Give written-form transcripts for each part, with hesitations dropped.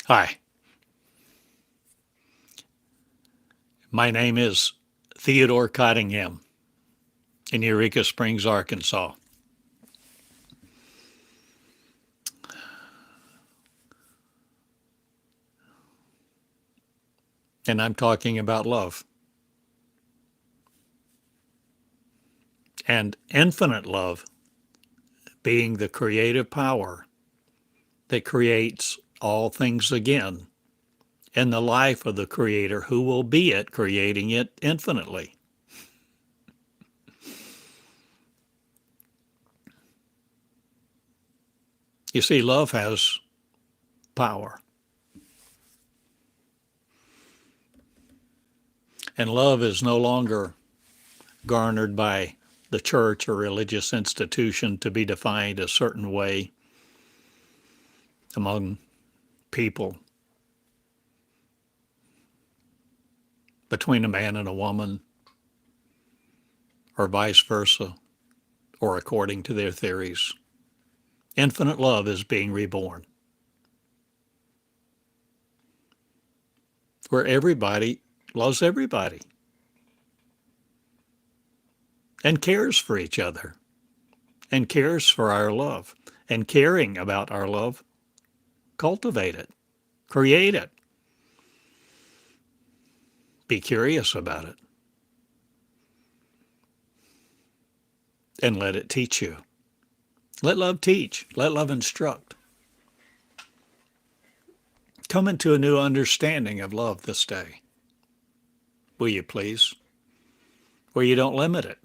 Hi, my name is Theodore Cottingham in Eureka Springs, Arkansas. And I'm talking about love. And infinite love being the creative power that creates all things again in the life of the Creator who will be it, creating it infinitely. You see, love has power. And love is no longer garnered by the church or religious institution to be defined a certain way among people, between a man and a woman, or vice versa, or according to their theories. Infinite love is being reborn, where everybody loves everybody and cares for each other and cares for our love, and caring about our love, cultivate it, create it, be curious about it, and let it teach you. Let love teach, let love instruct. Come into a new understanding of love this day, will you please? Where you don't limit it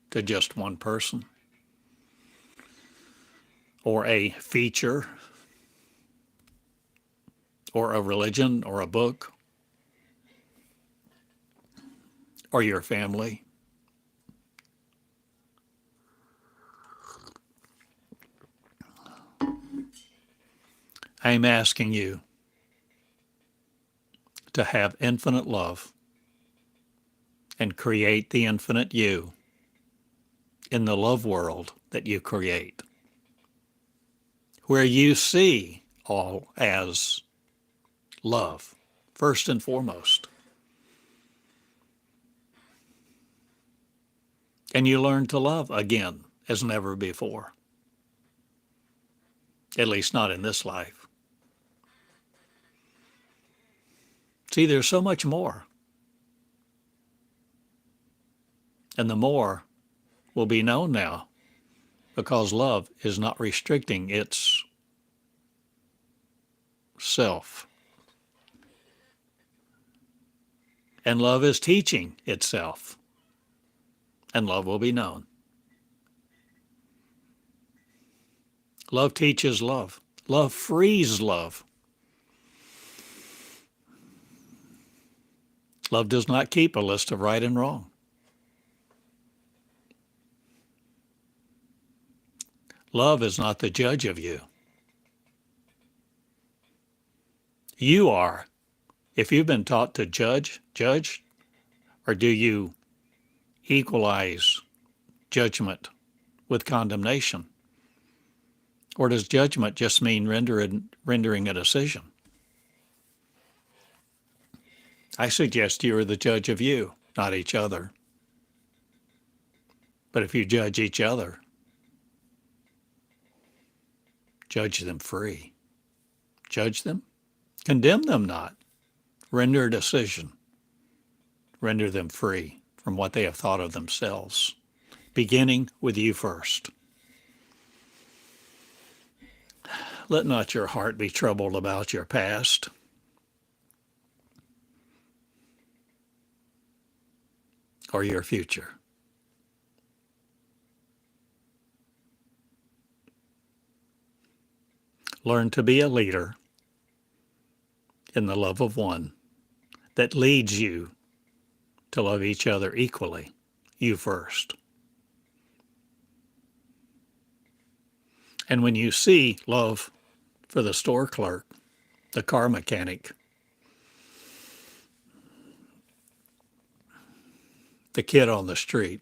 to just one person or a feature or a religion or a book or your family. I'm asking you to have infinite love and create the infinite you in the love world that you create, where you see all as love, first and foremost. And you learn to love again as never before, at least not in this life. See, there's so much more. And the more will be known now because love is not restricting its self. And love is teaching itself. And love will be known. Love teaches love. Love frees love. Love does not keep a list of right and wrong. Love is not the judge of you. You are. If you've been taught to judge, or do you equalize judgment with condemnation? Or does judgment just mean rendering a decision? I suggest you are the judge of you, not each other. But if you judge each other, judge them free. Judge them, condemn them not. Render a decision. Render them free from what they have thought of themselves, beginning with you first. Let not your heart be troubled about your past. Or your future. Learn to be a leader in the love of one that leads you to love each other equally, you first. And when you see love for the store clerk, the car mechanic, the kid on the street,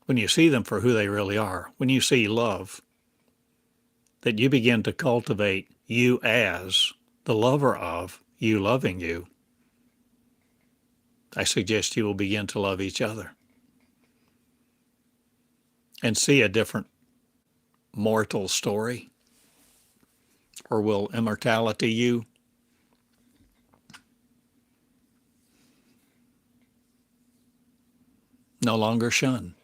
when you see them for who they really are, when you see love that you begin to cultivate you as the lover of you loving you, I suggest you will begin to love each other and see a different mortal story. Or will immortality you no longer shun?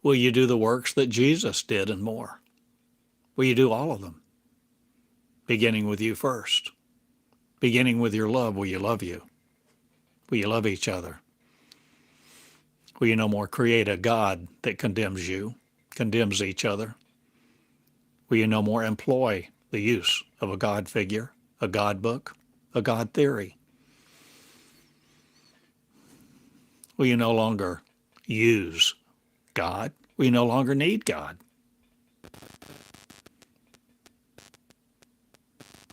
Will you do the works that Jesus did and more? Will you do all of them? Beginning with you first. Beginning with your love, will you love you? Will you love each other? Will you no more create a God that condemns you, condemns each other? Will you no more employ the use of a God figure, a God book, a God theory? Will you no longer use God? Will you no longer need God?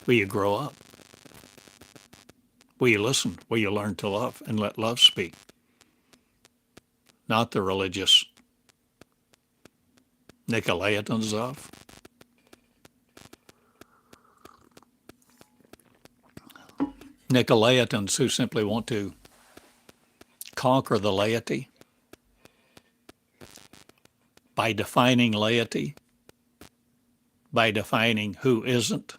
Will you grow up? Will you listen? Will you learn to love and let love speak? Not the religious Nicolaitans of. Nicolaitans who simply want to conquer the laity by defining laity, by defining who isn't,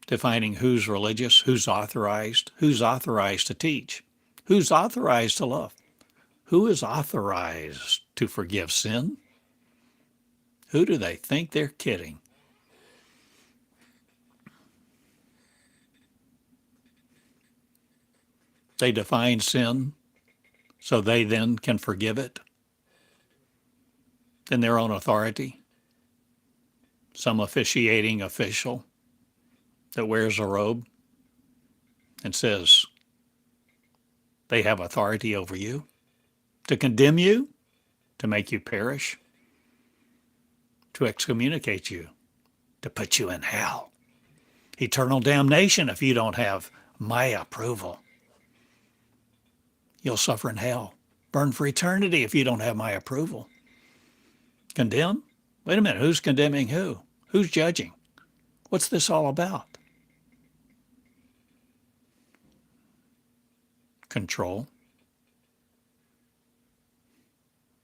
defining who's religious, who's authorized to teach, who's authorized to love, who is authorized to forgive sin. Who do they think they're kidding? They define sin so they then can forgive it in their own authority. Some officiating official that wears a robe and says they have authority over you to condemn you, to make you perish, to excommunicate you, to put you in hell. Eternal damnation if you don't have my approval. You'll suffer in hell. Burn for eternity if you don't have my approval. Condemn? Wait a minute, who's condemning who? Who's judging? What's this all about? Control.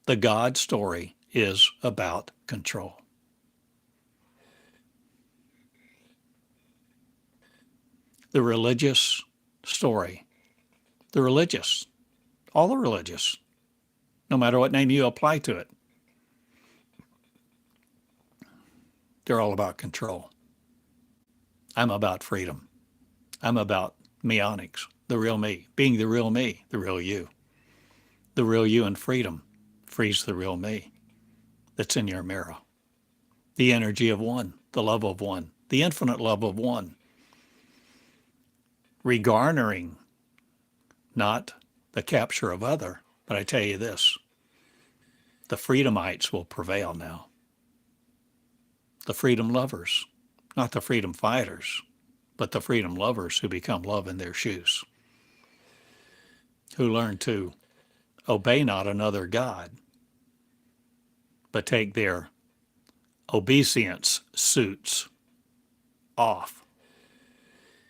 The God story is about control. The religious story, the religious, all the religious, no matter what name you apply to it, they're all about control. I'm about freedom. I'm about Meonics, the real me, being the real me, the real you. The real you and freedom frees the real me that's in your mirror. The energy of one, the love of one, the infinite love of one. Regarnering not the capture of other, but I tell you this, the freedomites will prevail now. The freedom lovers, not the freedom fighters, but the freedom lovers who become love in their shoes, who learn to obey not another God, but take their obeisance suits off.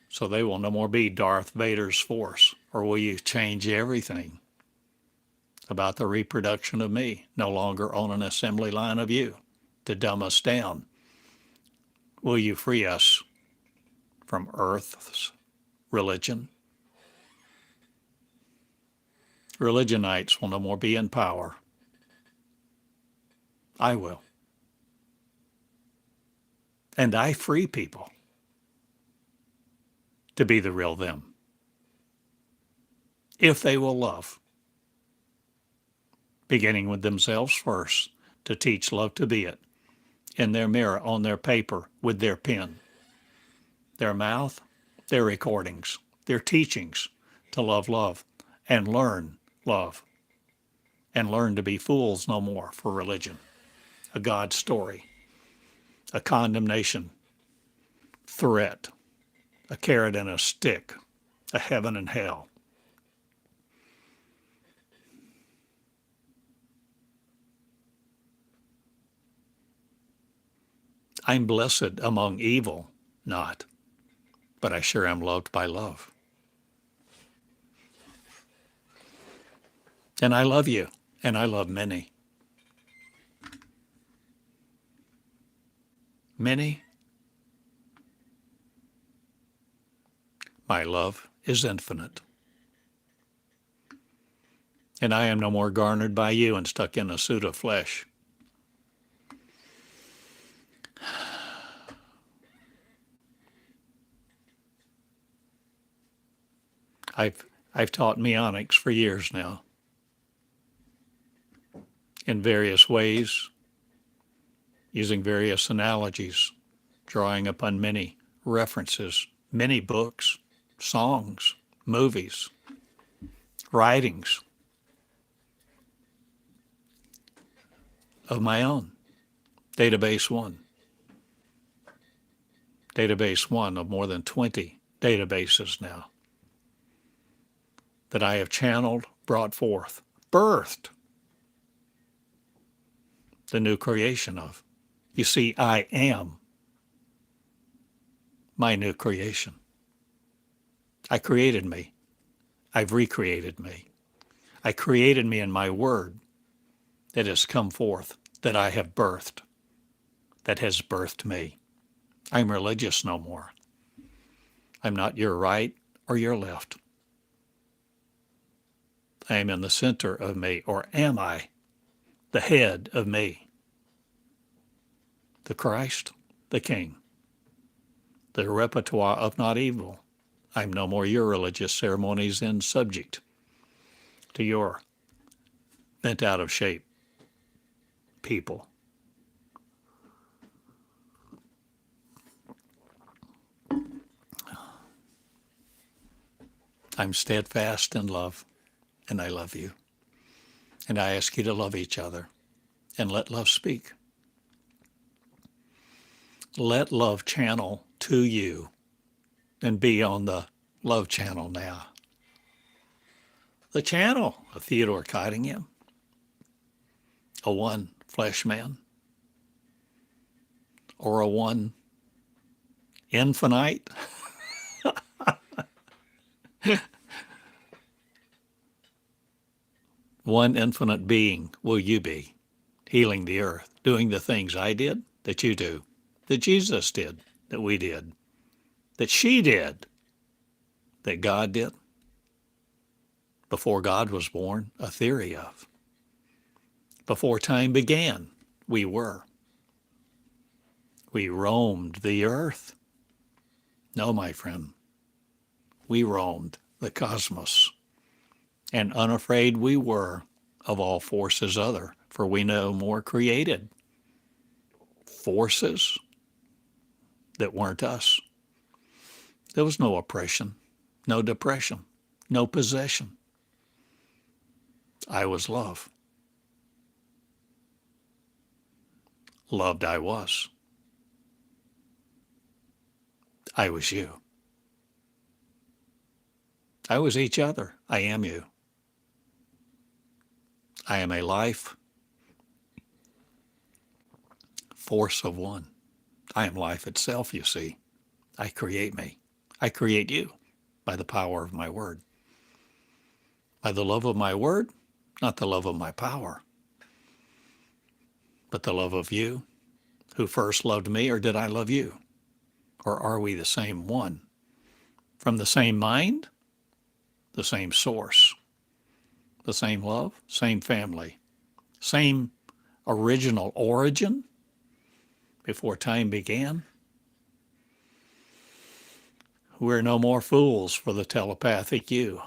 So they will no more be Darth Vader's force, or will you change everything about the reproduction of me, no longer on an assembly line of you, to dumb us down? Will you free us from earth's religion? Religionites will no more be in power. I will. And I free people to be the real them, if they will love, beginning with themselves first, to teach love to be it, in their mirror, on their paper, with their pen, their mouth, their recordings, their teachings, to love, and learn love, and learn to be fools no more for religion, a God story, a condemnation threat, a carrot and a stick, a heaven and hell. I'm blessed among evil, not, but I sure am loved by love. And I love you, and I love many. Many. My love is infinite. And I am no more garnered by you and stuck in a suit of flesh. I've taught Meonics for years now in various ways, using various analogies, drawing upon many references, many books, songs, movies, writings of my own. Database one of more than 20 databases now that I have channeled, brought forth, birthed the new creation of. You see, I am my new creation. I created me. I've recreated me. I created me in my word that has come forth, that I have birthed, that has birthed me. I'm religious no more. I'm not your right or your left. I am in the center of me, or am I the head of me? The Christ, the King, the repertoire of not evil. I'm no more your religious ceremonies and subject to your bent out of shape people. I'm steadfast in love, and I love you. And I ask you to love each other and let love speak. Let love channel to you and be on the love channel now. The channel of Theodore Cottingham, a one flesh man, or a one infinite. One infinite being will you be, healing the earth, doing the things I did, that you do, that Jesus did, that we did, that she did, that God did, before God was born, a theory of. Before time began, we were. We roamed the earth. No, my friend, we roamed the cosmos, and unafraid we were of all forces other, for we no more created forces that weren't us. There was no oppression, no depression, no possession. I was love. Loved I was. I was you. I was each other. I am you. I am a life force of one. I am life itself, you see. I create me. I create you by the power of my word. By the love of my word, not the love of my power, but the love of you, who first loved me, or did I love you? Or are we the same one? From the same mind, the same source, the same love, same family, same original origin before time began? We're no more fools for the telepathic you.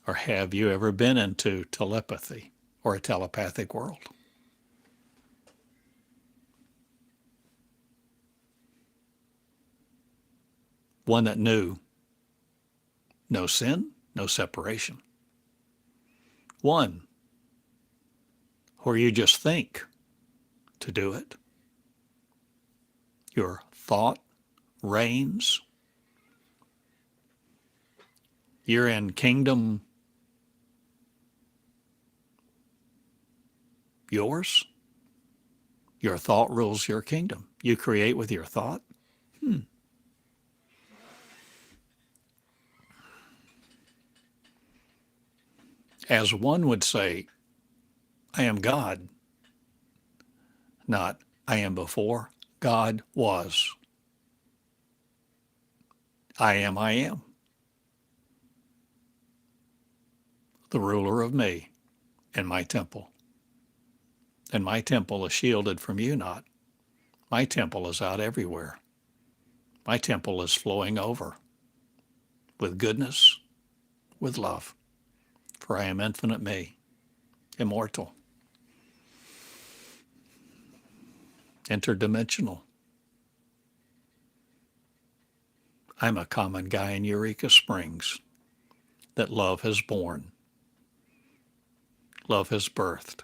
Or have you ever been into telepathy or a telepathic world? One that knew no sin, no separation. One where you just think to do it. Your thought reigns. You're in kingdom yours. Your thought rules your kingdom. You create with your thought? As one would say, I am God, not I am before God was. I am, the ruler of me and my temple. And my temple is shielded from you not. My temple is out everywhere. My temple is flowing over with goodness, with love. For I am infinite me, immortal, interdimensional. I'm a common guy in Eureka Springs that love has born. Love has birthed.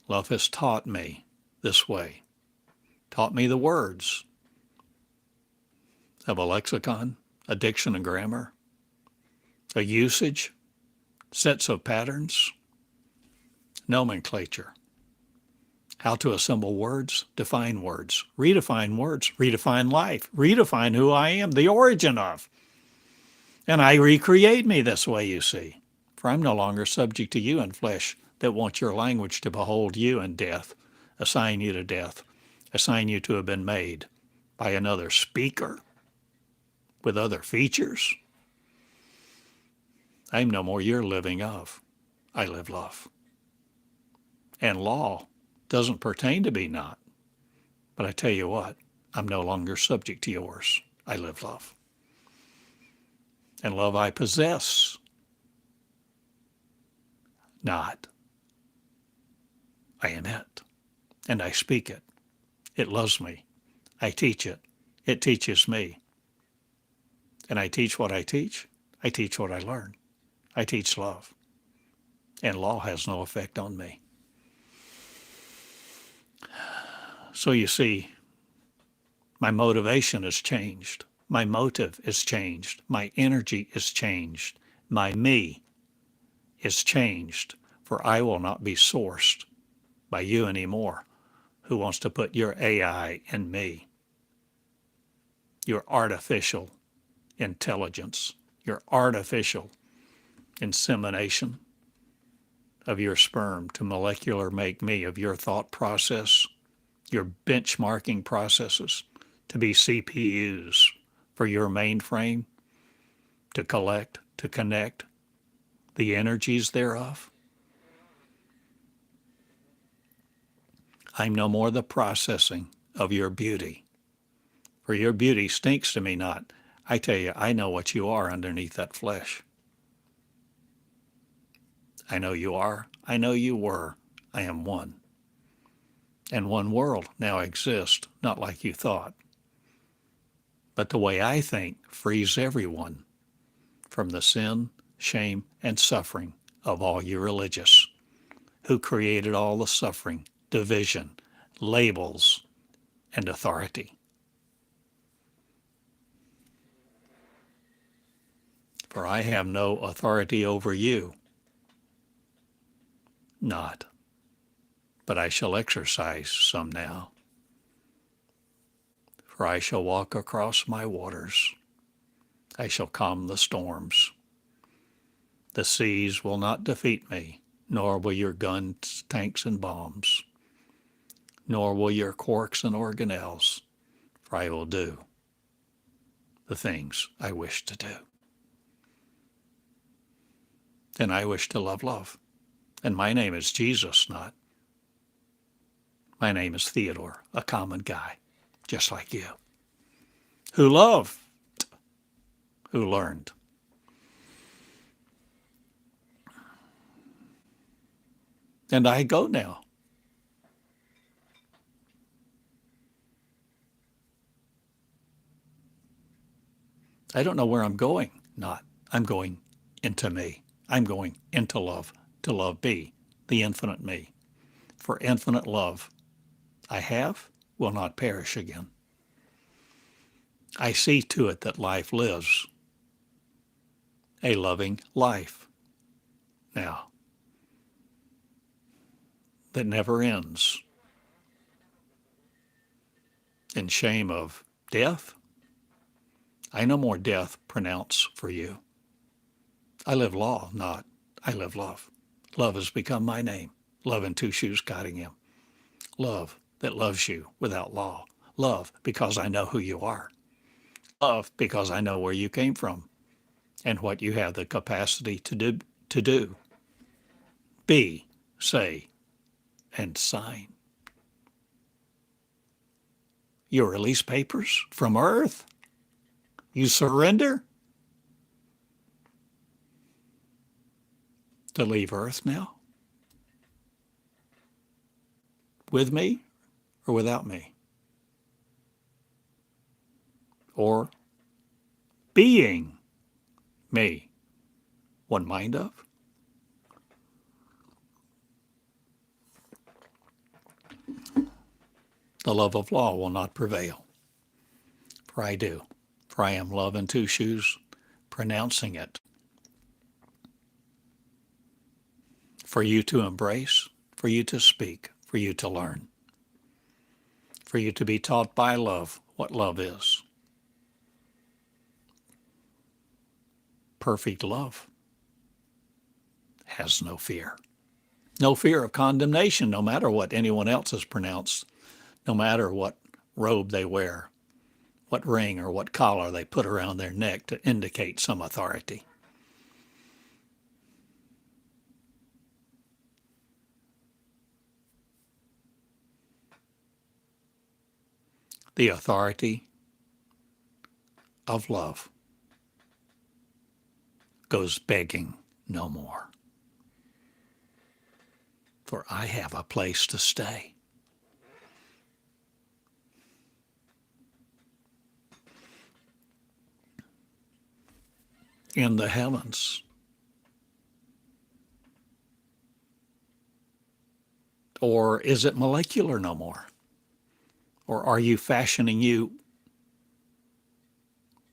Love has taught me this way, taught me the words of a lexicon, a diction and grammar, a usage, sets of patterns, nomenclature, how to assemble words, define words, redefine life, redefine who I am, the origin of. And I recreate me this way, you see. For I'm no longer subject to you in flesh that wants your language to behold you in death, assign you to death, assign you to have been made by another speaker with other features. I'm no more your living of. I live love. And law doesn't pertain to me not. But I tell you what, I'm no longer subject to yours. I live love. And love I possess not. I am it. And I speak it. It loves me. I teach it. It teaches me. And I teach what I teach. I teach what I learn. I teach love. And law has no effect on me. So you see, my motivation is changed. My motive is changed. My energy is changed. My me is changed. For I will not be sourced by you anymore, who wants to put your AI in me, your artificial intelligence, your artificial insemination of your sperm to molecular make me of your thought process, your benchmarking processes to be CPUs for your mainframe to collect, to connect the energies thereof. I'm no more the processing of your beauty, for your beauty stinks to me not. I tell you, I know what you are underneath that flesh. I know you are. I know you were. I am one. And one world now exists, not like you thought. But the way I think frees everyone from the sin, shame, and suffering of all you religious, who created all the suffering, division, labels, and authority. For I have no authority over you, not, but I shall exercise some now. For I shall walk across my waters. I shall calm the storms. The seas will not defeat me, nor will your guns, tanks, and bombs, nor will your corks and organelles, for I will do the things I wish to do. And I wish to love love. And my name is Jesus, not. My name is Theodore, a common guy, just like you, who loved, who learned. And I go now. I don't know where I'm going, not. I'm going into me. I'm going into love, to love be, the infinite me. For infinite love I have will not perish again. I see to it that life lives a loving life now that never ends, and shame of death, I no more death pronounce for you. I live law, not I live love. Love has become my name. Love in two shoes, Cottingham. Love that loves you without law. Love because I know who you are. Love because I know where you came from and what you have the capacity to do. Be, say, and sign. You release papers from Earth. You surrender to leave Earth now? With me or without me? Or being me, one mind of? The love of law will not prevail. For I do. For I am love in two shoes, pronouncing it. For you to embrace, for you to speak, for you to learn. For you to be taught by love what love is. Perfect love has no fear. No fear of condemnation, no matter what anyone else has pronounced, no matter what robe they wear, what ring or what collar they put around their neck to indicate some authority. The authority of love goes begging no more. For I have a place to stay. In the heavens. Or is it molecular no more? Or are you fashioning you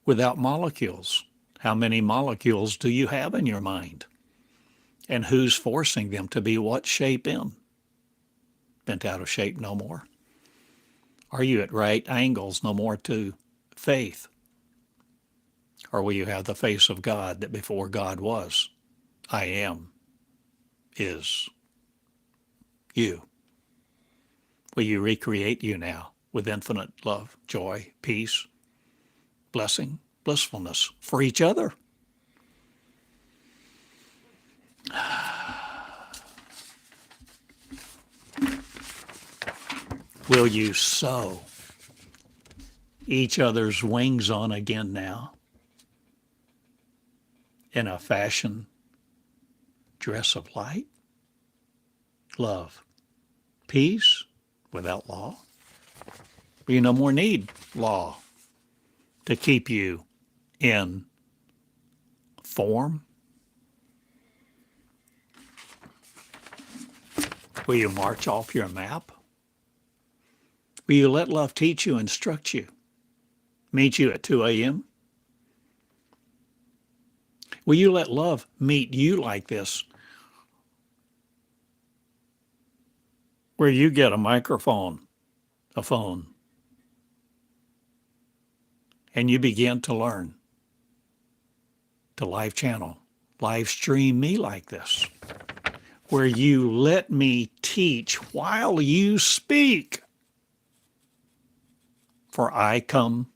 without molecules? How many molecules do you have in your mind? And who's forcing them to be what shape in? Bent out of shape no more? Are you at right angles no more to faith? Or will you have the face of God that before God was, I am, is you? Will you recreate you now with infinite love, joy, peace, blessing, blissfulness for each other? Will you sew each other's wings on again now in a fashion dress of light, love, peace without law? You no more need law to keep you in form. Will you march off your map? Will you let love teach you, instruct you, meet you at 2 a.m.? Will you let love meet you like this, where you get a microphone, a phone, and you begin to learn, to live channel, live stream me like this, where you let me teach while you speak? For I come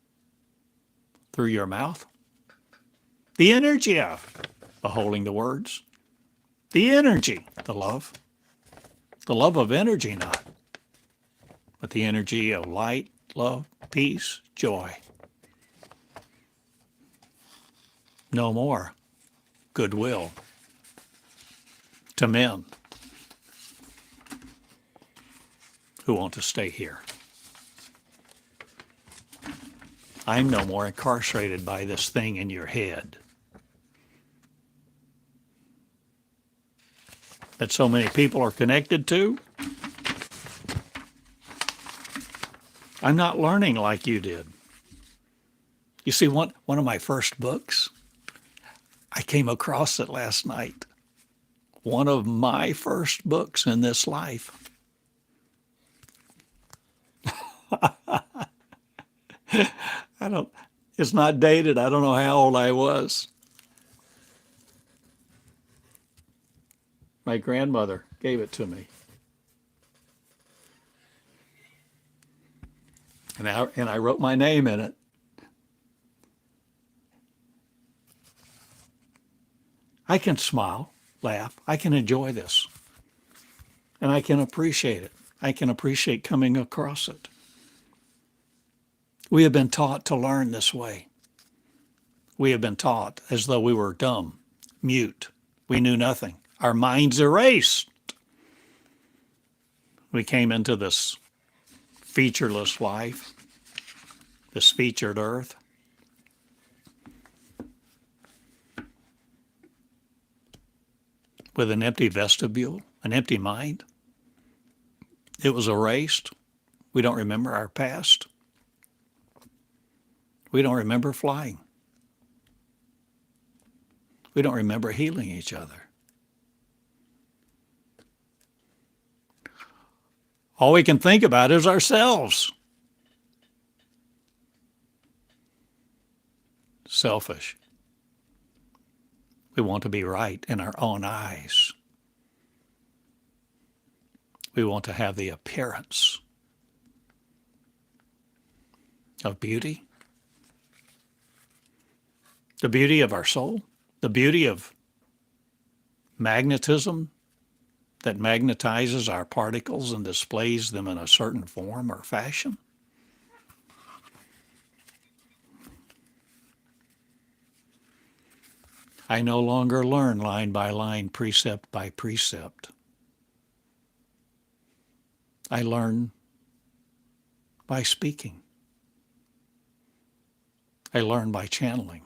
through your mouth. The energy of beholding the words. The energy, the love. The love of energy not, but the energy of light, love, peace, joy. No more goodwill to men who want to stay here. I'm no more incarcerated by this thing in your head that so many people are connected to. I'm not learning like you did. You see, one of my first books, I came across it last night. One of my first books in this life. I don't, it's not dated. I don't know how old I was. My grandmother gave it to me. And I wrote my name in it. I can smile, laugh. I can enjoy this. And I can appreciate it. I can appreciate coming across it. We have been taught to learn this way. We have been taught as though we were dumb, mute. We knew nothing. Our minds erased. We came into this featureless life, this featured earth. With an empty vestibule, an empty mind. It was erased. We don't remember our past. We don't remember flying. We don't remember healing each other. All we can think about is ourselves. Selfish. We want to be right in our own eyes. We want to have the appearance of beauty, the beauty of our soul, the beauty of magnetism that magnetizes our particles and displays them in a certain form or fashion. I no longer learn line by line, precept by precept. I learn by speaking. I learn by channeling.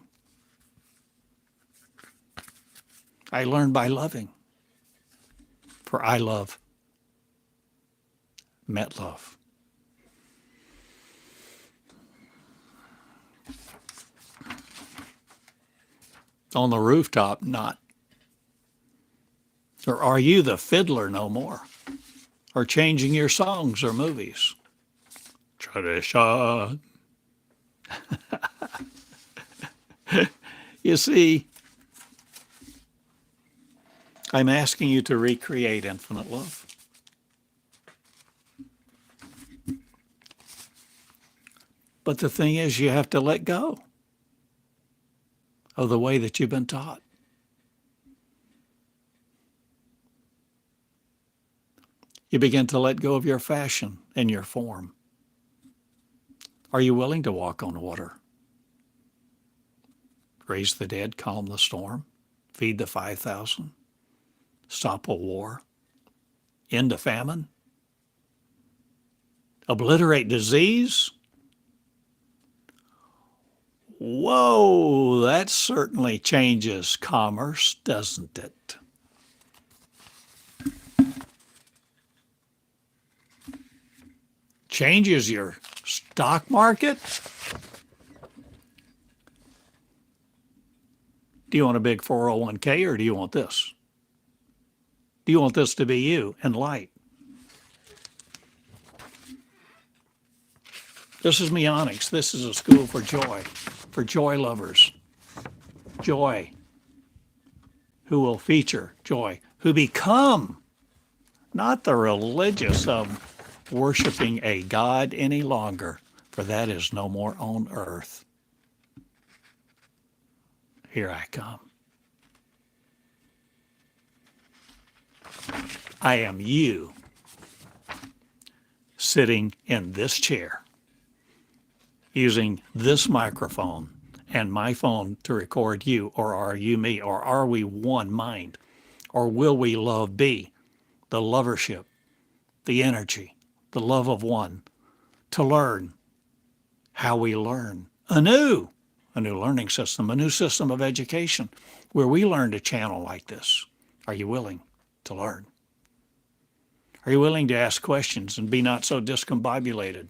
I learn by loving. For I love met love. On the rooftop, not. Or are you the fiddler no more? Or changing your songs or movies? Tradition. You see, I'm asking you to recreate infinite love. But the thing is, you have to let go of the way that you've been taught. You begin to let go of your fashion and your form. Are you willing to walk on water? Raise the dead, calm the storm, feed the 5,000, stop a war, end a famine, obliterate disease? Whoa, that certainly changes commerce, doesn't it? Changes your stock market? Do you want a big 401k or do you want this? Do you want this to be you and light? This is Meonics. This is a school for joy lovers. Joy, who will feature joy, who become not the religious of worshiping a God any longer, for that is no more on earth. Here I come. I am you sitting in this chair, using this microphone and my phone to record you, or are you me, or are we one mind, or will we love be the lovership, the energy, the love of one, to learn how we learn anew, a new learning system, a new system of education, where we learn to channel like this. Are you willing to learn? Are you willing to ask questions and be not so discombobulated?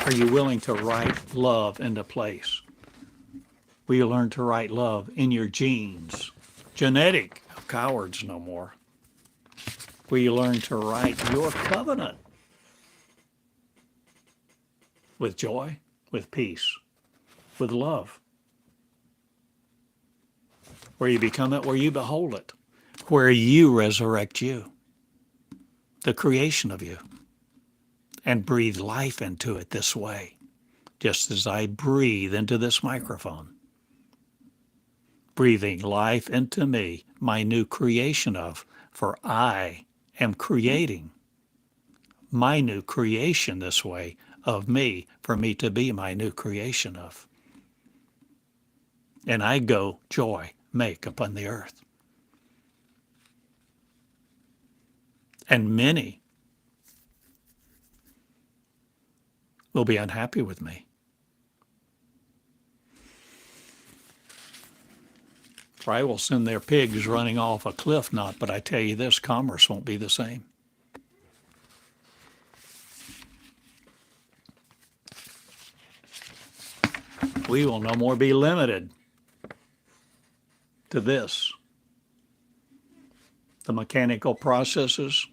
Are you willing to write love into place? Will you learn to write love in your genes, genetic of cowards no more. Where you learn to write your covenant with joy, with peace, with love. Where you become it, where you behold it, where you resurrect you, the creation of you, and breathe life into it this way, just as I breathe into this microphone. Breathing life into me, my new creation of, for I am creating my new creation this way of me, for me to be my new creation of. And I go joy make upon the earth. And many will be unhappy with me. For I will send their pigs running off a cliff knot, but I tell you this, commerce won't be the same. We will no more be limited to this. The mechanical processes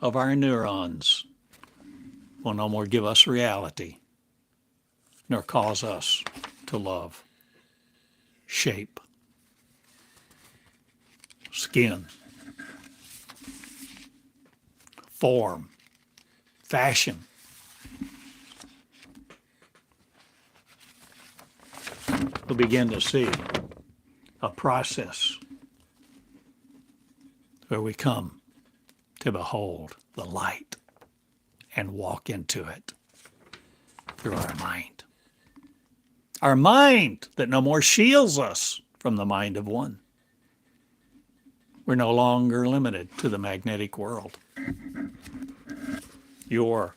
of our neurons will no more give us reality, nor cause us to love, shape, skin, form, fashion. We'll begin to see a process where we come to behold the light and walk into it through our mind. Our mind that no more shields us from the mind of one. We're no longer limited to the magnetic world. Your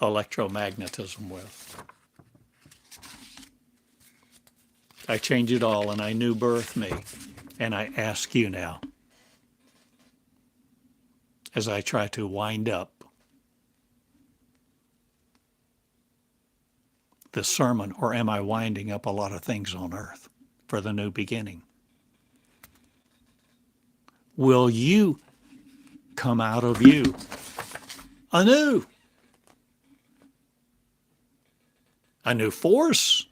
electromagnetism with. I change it all and I new birth me. And I ask you now, as I try to wind up this sermon, or am I winding up a lot of things on earth for the new beginning? Will you come out of you anew? A new force,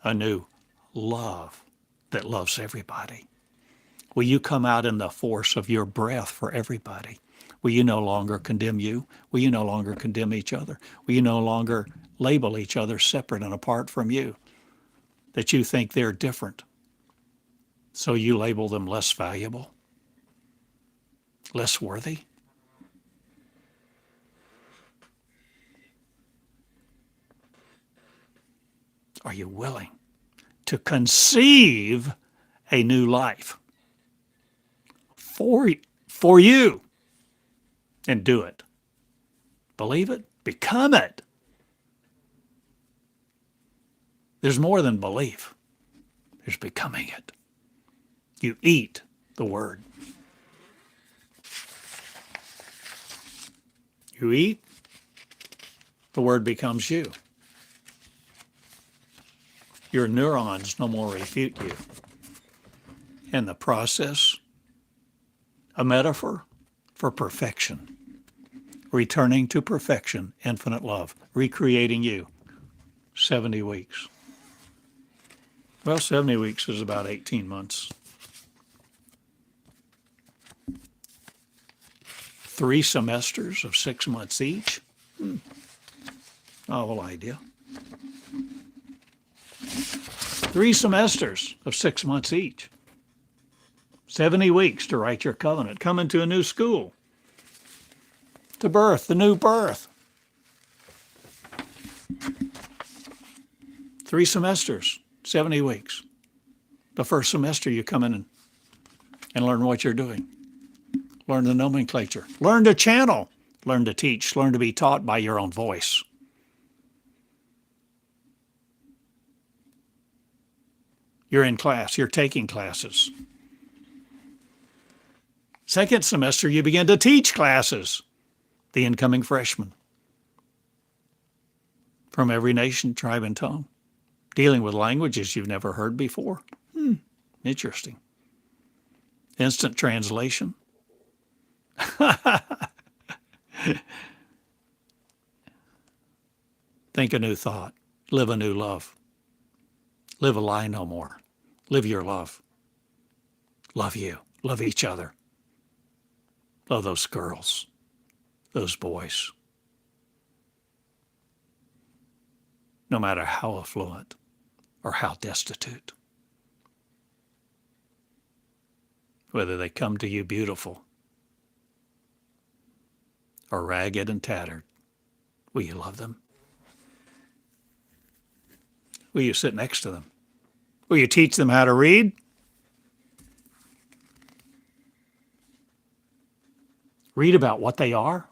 a new love that loves everybody. Will you come out in the force of your breath for everybody? Will you no longer condemn you? Will you no longer condemn each other? Will you no longer label each other separate and apart from you? That you think they're different, so you label them less valuable, less worthy? Are you willing to conceive a new life for you and do it? Believe it, become it. There's more than belief. There's becoming it. You eat the word. You eat, the word becomes you. Your neurons no more refute you. In the process, a metaphor for perfection. Returning to perfection, infinite love, recreating you. 70 weeks. Well, 70 weeks is about 18 months. 3 semesters of 6 months each. Novel idea. 3 semesters of 6 months each. 70 weeks to write your covenant. Come into a new school. To birth, the new birth. 3 semesters, 70 weeks. The first semester you come in and learn what you're doing. Learn the nomenclature. Learn to channel. Learn to teach. Learn to be taught by your own voice. You're in class. You're taking classes. Second semester, you begin to teach classes. The incoming freshmen. From every nation, tribe, and tongue. Dealing with languages you've never heard before. Interesting. Instant translation. Think a new thought. Live a new love. Live a lie no more. Live your love. Love you. Love each other. Love those girls, those boys. No matter how affluent or how destitute. Whether they come to you beautiful or ragged and tattered, will you love them? Will you sit next to them? Will you teach them how to read? Read about what they are.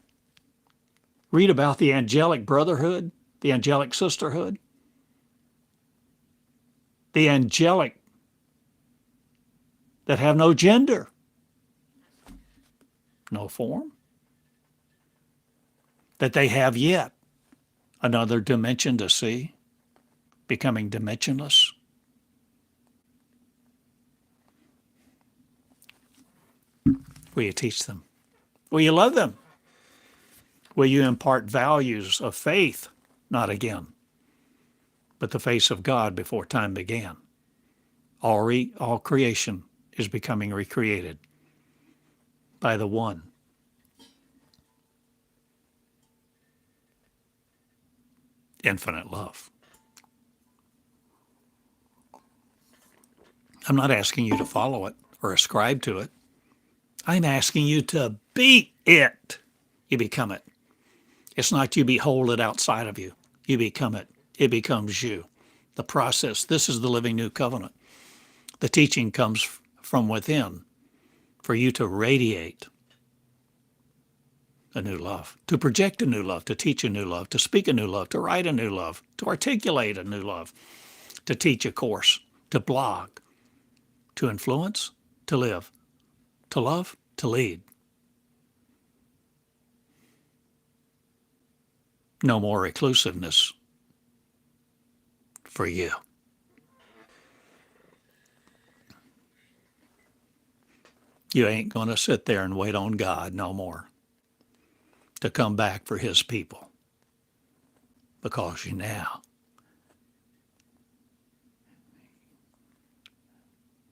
Read about the angelic brotherhood, the angelic sisterhood, the angelic that have no gender, no form, that they have yet another dimension to see, becoming dimensionless. Will you teach them? Will you love them? Will you impart values of faith, not again, but the face of God before time began? All creation is becoming recreated by the one. Infinite love. I'm not asking you to follow it or ascribe to it. I'm asking you to be it. You become it. It's not you behold it outside of you. You become it. It becomes you. The process, this is the living new covenant. The teaching comes from within for you to radiate a new love, to project a new love, to teach a new love, to speak a new love, to write a new love, to articulate a new love, to teach a course, to blog, to influence, to live, to love, to lead. No more reclusiveness for you. You ain't going to sit there and wait on God no more to come back for his people, because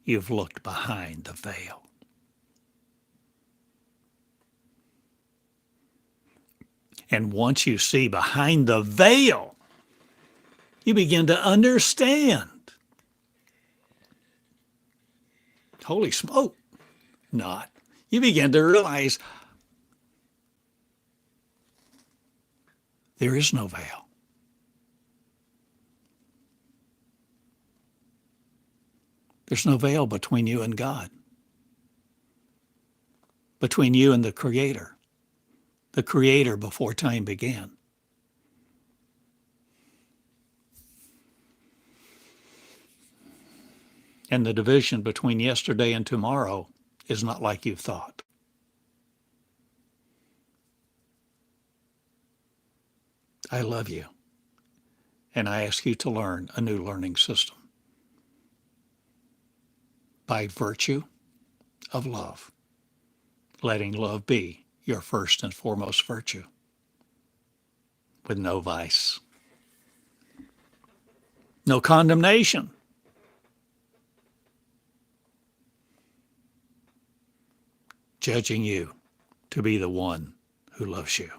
you've looked behind the veil. And once you see behind the veil, you begin to understand. Holy smoke, not. You begin to realize there is no veil. There's no veil between you and God, between you and the Creator before time began. And the division between yesterday and tomorrow is not like you thought. I love you, and I ask you to learn a new learning system by virtue of love, letting love be your first and foremost virtue, with no vice, no condemnation, judging you to be the one who loves you,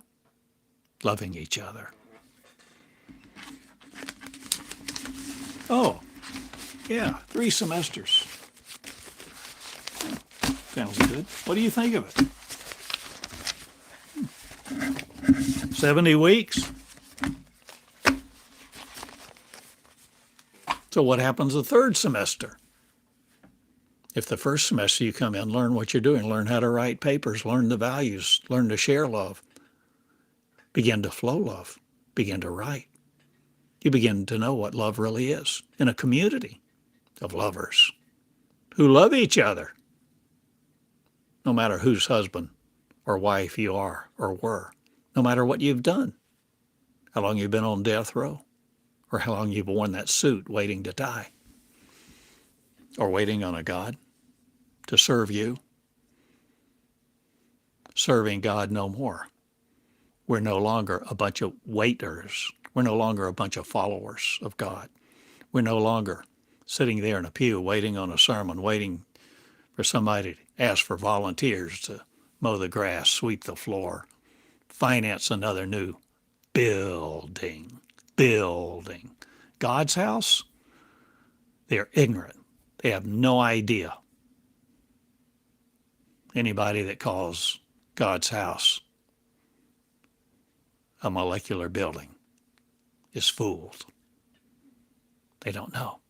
loving each other. Oh, yeah, 3 semesters. Sounds good. What do you think of it? 70 weeks. So what happens the 3rd semester? If the 1st semester you come in, learn what you're doing, learn how to write papers, learn the values, learn to share love, begin to flow love, begin to write. You begin to know what love really is in a community of lovers who love each other, no matter whose husband or wife you are or were, no matter what you've done, how long you've been on death row, or how long you've worn that suit waiting to die. or waiting on a God to serve you? Serving God no more. We're no longer a bunch of waiters. We're no longer a bunch of followers of God. We're no longer sitting there in a pew waiting on a sermon, waiting for somebody to ask for volunteers to mow the grass, sweep the floor, finance another new building. God's house, they're ignorant. They have no idea. Anybody that calls God's house a molecular building is fooled. They don't know.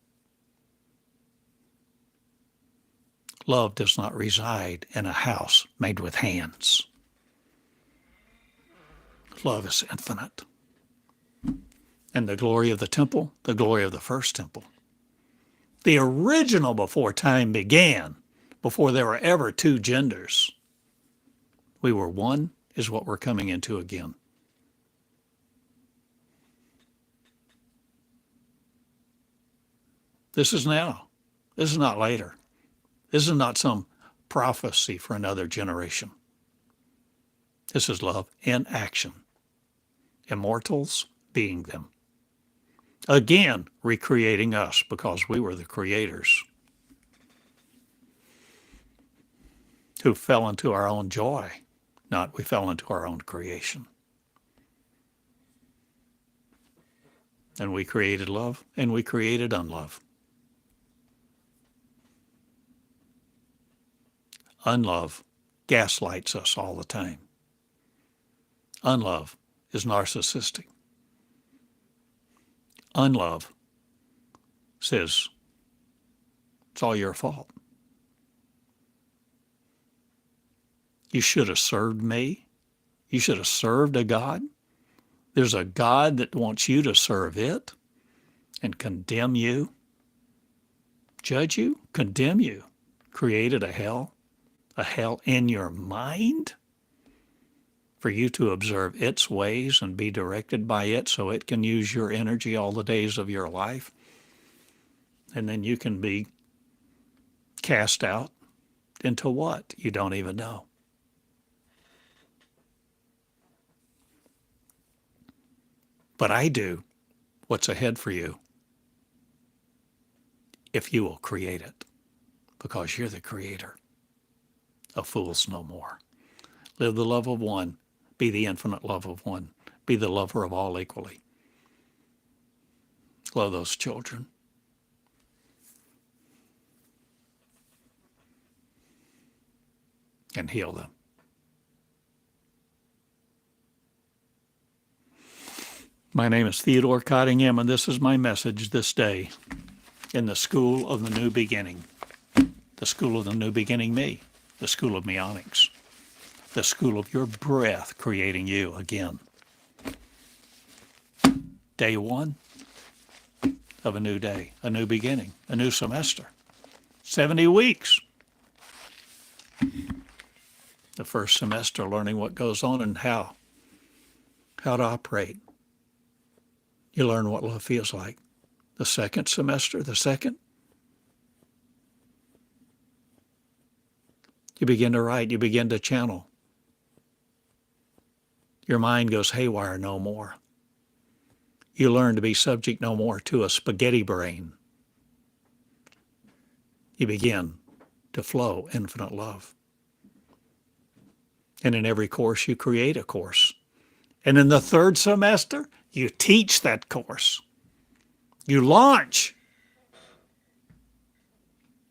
Love does not reside in a house made with hands. Love is infinite. And the glory of the temple, the glory of the first temple, the original before time began, before there were ever two genders, we were one, is what we're coming into again. This is now. This is not later. This is not some prophecy for another generation. This is love in action. Immortals being them. Again, recreating us because we were the creators who fell into our own joy, not we fell into our own creation. And we created love and we created unlove. Unlove gaslights us all the time. Unlove is narcissistic. Unlove says, it's all your fault. You should have served me. You should have served a God. There's a God that wants you to serve it and condemn you, judge you, condemn you, created a hell in your mind for you to observe its ways and be directed by it so it can use your energy all the days of your life. And then you can be cast out into what? You don't even know. But I do what's ahead for you if you will create it, because you're the creator of fools no more. Live the love of one. Be the infinite love of one. Be the lover of all equally. Love those children. And heal them. My name is Theodore Cottingham, and this is my message this day in the school of the new beginning. The school of the new beginning me. The school of Meonics. The school of your breath creating you again. Day one of a new day, a new beginning, a new semester. 70 weeks. The first semester, learning what goes on and how to operate. You learn what love feels like. The second semester, you begin to write, you begin to channel. Your mind goes haywire no more. You learn to be subject no more to a spaghetti brain. You begin to flow infinite love. And in every course, you create a course. And in the third semester, you teach that course. You launch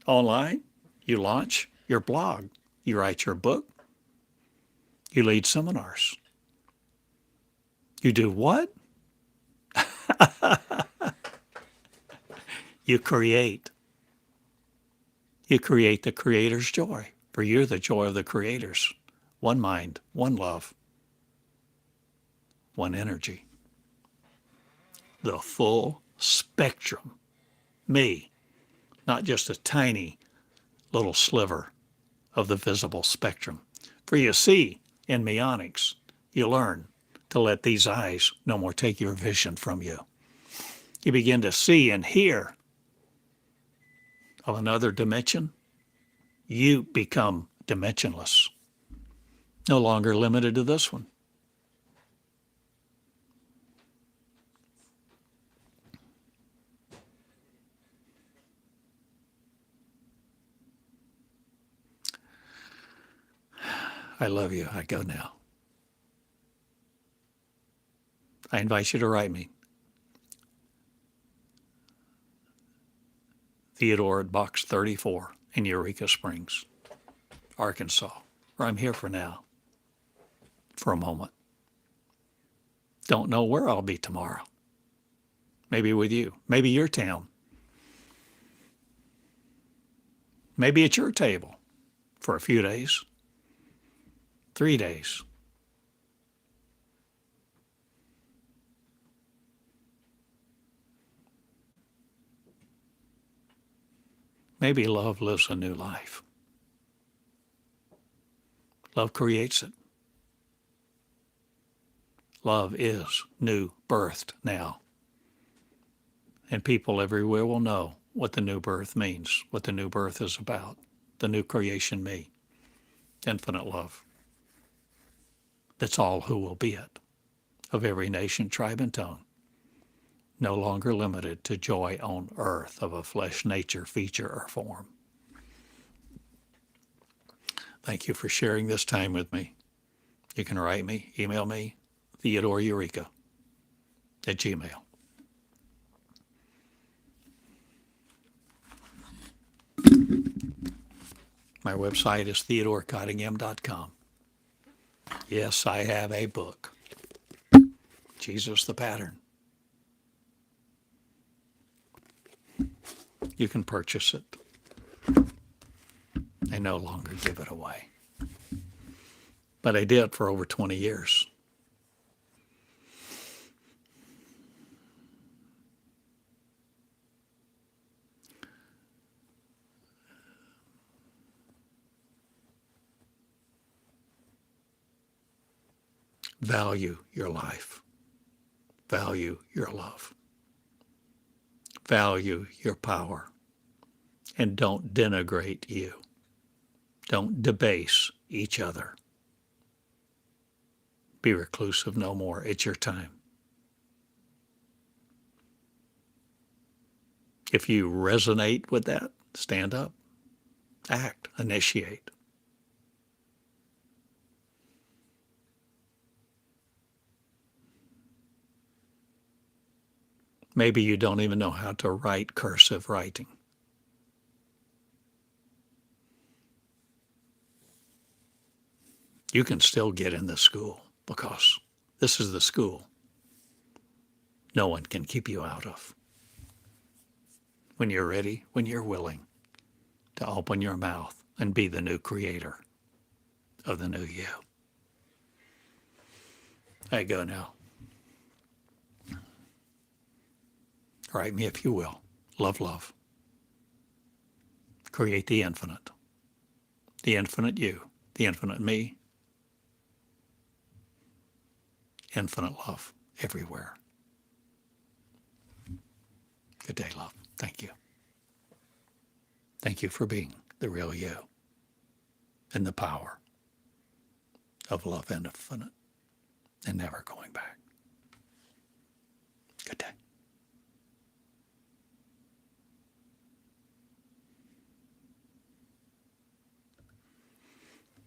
online. You launch your blog. You write your book. You lead seminars. You do what? You create. You create the Creator's joy, for you're the joy of the creators. One mind, one love, one energy. The full spectrum. Me, not just a tiny little sliver of the visible spectrum. For you see, in Meonics, you learn to let these eyes no more take your vision from you. You begin to see and hear of another dimension, you become dimensionless, no longer limited to this one. I love you. I go now. I invite you to write me. Theodore at Box 34 in Eureka Springs, Arkansas, where I'm here for now, for a moment. Don't know where I'll be tomorrow. Maybe with you. Maybe your town. Maybe at your table for a few days, 3 days. Maybe love lives a new life. Love creates it. Love is new birthed now. And people everywhere will know what the new birth means, what the new birth is about, the new creation me, infinite love. That's all who will be it, of every nation, tribe, and tongue, no longer limited to joy on earth of a flesh nature, feature, or form. Thank you for sharing this time with me. You can write me, email me, Theodore Eureka at Gmail. My website is theodorcottingham.com. Yes, I have a book, Jesus the Pattern. You can purchase it. I no longer give it away. But I did for over 20 years. Value your life. Value your love. Value your power. And don't denigrate you. Don't debase each other. Be reclusive no more. It's your time. If you resonate with that, stand up, act, initiate. Maybe you don't even know how to write cursive writing. You can still get in this school because this is the school no one can keep you out of. When you're ready, when you're willing to open your mouth and be the new creator of the new you. I go now. Write me if you will. Love, love. Create the infinite you, the infinite me, infinite love everywhere. Good day, love. Thank you. Thank you for being the real you and the power of love infinite and never going back.